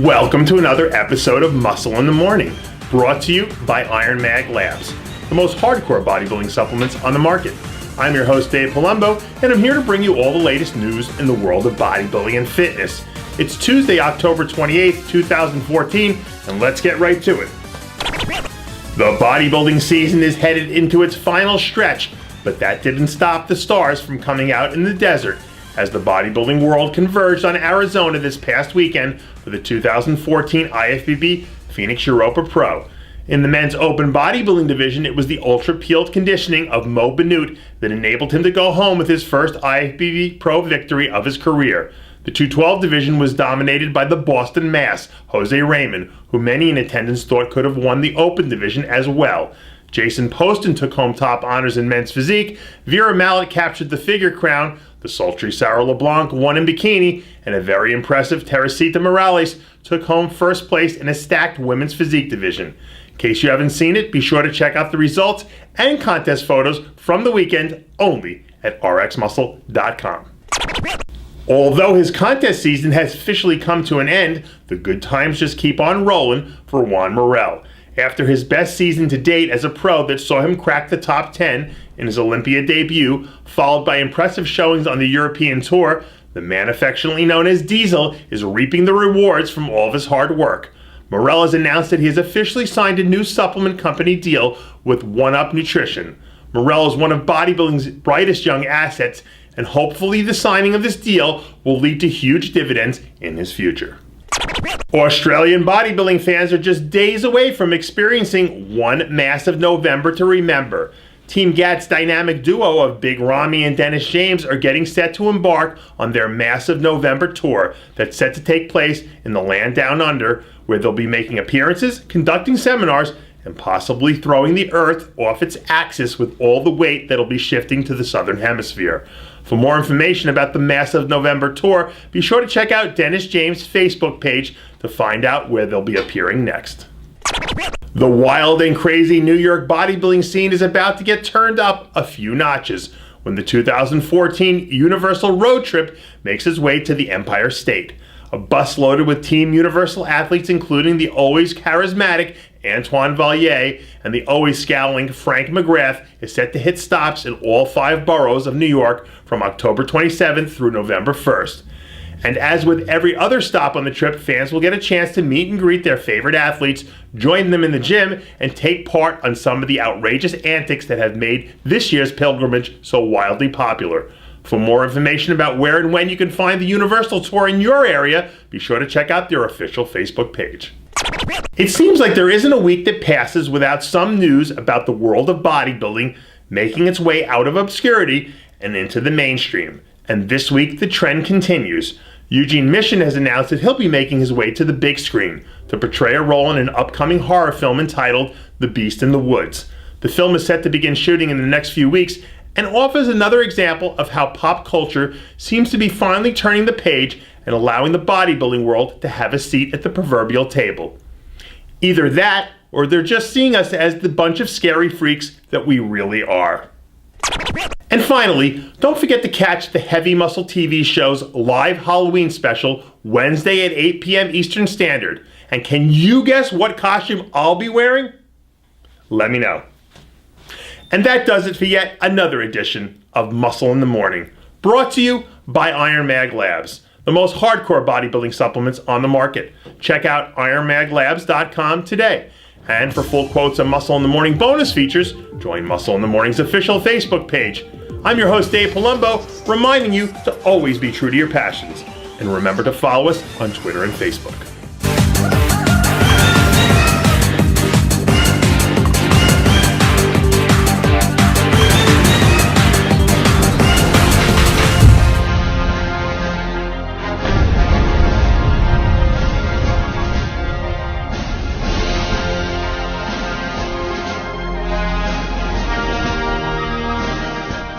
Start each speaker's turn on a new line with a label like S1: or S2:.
S1: Welcome to another episode of Muscle in the Morning, brought to you by Iron Mag Labs, the most hardcore bodybuilding supplements on the market. I'm your host, Dave Palumbo, and I'm here to bring you all the latest news in the world of bodybuilding and fitness. It's Tuesday, October 28th, 2014, and let's get right to it. The bodybuilding season is headed into its final stretch, but that didn't stop the stars from coming out in the desert as the bodybuilding world converged on Arizona this past weekend for the 2014 IFBB Phoenix Europa Pro. In the men's open bodybuilding division, it was the ultra-peeled conditioning of Mo Banute that enabled him to go home with his first IFBB Pro victory of his career. The 212 division was dominated by the Boston Mass, Jose Raymond, who many in attendance thought could have won the open division as well. Jason Poston took home top honors in men's physique, Vera Mallet captured the figure crown, the sultry Sarah LeBlanc won in bikini, and a very impressive Teresita Morales took home first place in a stacked women's physique division. In case you haven't seen it, be sure to check out the results and contest photos from the weekend only at rxmuscle.com. Although his contest season has officially come to an end, the good times just keep on rolling for Juan Morel. After his best season to date as a pro that saw him crack the top 10 in his Olympia debut, followed by impressive showings on the European Tour, the man affectionately known as Diesel is reaping the rewards from all of his hard work. Morel has announced that he has officially signed a new supplement company deal with One Up Nutrition. Morel is one of bodybuilding's brightest young assets, and hopefully the signing of this deal will lead to huge dividends in his future. Australian bodybuilding fans are just days away from experiencing one massive November to remember. Team GAT's dynamic duo of Big Ramy and Dennis James are getting set to embark on their massive November tour that's set to take place in the land down under, where they'll be making appearances, conducting seminars, and possibly throwing the Earth off its axis with all the weight that'll be shifting to the Southern Hemisphere. For more information about the massive November tour, be sure to check out Dennis James' Facebook page to find out where they'll be appearing next. The wild and crazy New York bodybuilding scene is about to get turned up a few notches when the 2014 Universal Road Trip makes its way to the Empire State. A bus loaded with Team Universal athletes, including the always charismatic Antoine Vallier and the always scowling Frank McGrath, is set to hit stops in all 5 boroughs of New York from October 27th through November 1st. And as with every other stop on the trip, fans will get a chance to meet and greet their favorite athletes, join them in the gym, and take part on some of the outrageous antics that have made this year's pilgrimage so wildly popular. For more information about where and when you can find the Universal Tour in your area, be sure to check out their official Facebook page. It seems like there isn't a week that passes without some news about the world of bodybuilding making its way out of obscurity and into the mainstream. And this week, the trend continues. Eugene Mission has announced that he'll be making his way to the big screen to portray a role in an upcoming horror film entitled The Beast in the Woods. The film is set to begin shooting in the next few weeks and offers another example of how pop culture seems to be finally turning the page and allowing the bodybuilding world to have a seat at the proverbial table. Either that, or they're just seeing us as the bunch of scary freaks that we really are. And finally, don't forget to catch the Heavy Muscle TV show's live Halloween special Wednesday at 8 p.m. Eastern Standard. And can you guess what costume I'll be wearing? Let me know. And that does it for yet another edition of Muscle in the Morning, brought to you by Iron Mag Labs, the most hardcore bodybuilding supplements on the market. Check out ironmaglabs.com today. And for full quotes on Muscle in the Morning bonus features, join Muscle in the Morning's official Facebook page. I'm your host, Dave Palumbo, reminding you to always be true to your passions. And remember to follow us on Twitter and Facebook.